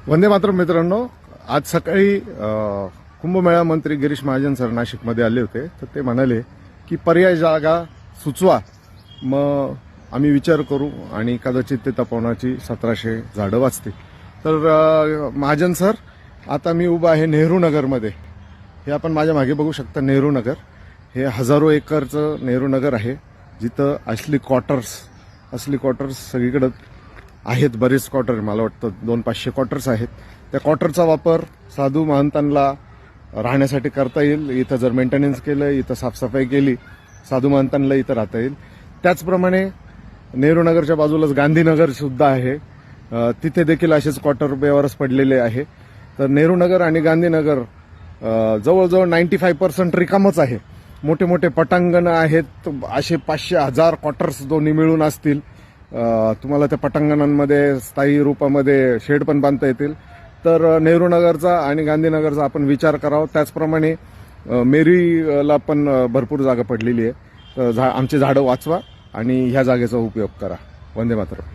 वंदे मातरम मित्रांनो, आज सकाळी कुंभमेळा मंत्री गिरीश महाजन सर नाशिकमध्ये आले होते. तर ते म्हणाले की पर्याय जागा सुचवा, मग आम्ही विचार करू आणि कदाचित ते तपोवनाची 1700 झाडं वाचतील. तर महाजन सर, आता मी उभा आहे नेहरू नगरमध्ये. हे आपण माझ्या मागे बघू शकता. नेहरू नगर हे हजारो एकरचं नेहरू नगर आहे, जिथं असली क्वार्टर्स सगळीकडे आहेत. बरेच क्वार्टर, मला वाटतं 200-500 क्वार्टर्स आहेत. त्या क्वार्टरचा वापर साधू महंतांना राहण्यासाठी करता येईल. इथं जर मेंटेनन्स केलं, इथं साफसफाई केली, साधू महंतांना इथं राहता येईल. त्याचप्रमाणे नेहरू नगरच्या बाजूलाच गांधीनगर सुद्धा आहे. तिथे देखील असेच क्वार्टर बेवारस पडलेले आहे. तर नेहरू नगर आणि गांधीनगर जवळजवळ 95% रिकामच आहे. मोठे मोठे पटांगण आहेत. असे 500-1000 क्वार्टर्स दोन्ही मिळून असतील. तुम्हाला त्या पटांगणांमध्ये स्थायी रूपामध्ये शेड पण बांधता येतील. तर नेहरू नगरचा आणि गांधीनगरचा आपण विचार करावा. त्याचप्रमाणे मेरीला पण भरपूर जागा पडलेली आहे. आमची झाडं वाचवा आणि ह्या जागेचा उपयोग करा. वंदे मातरम.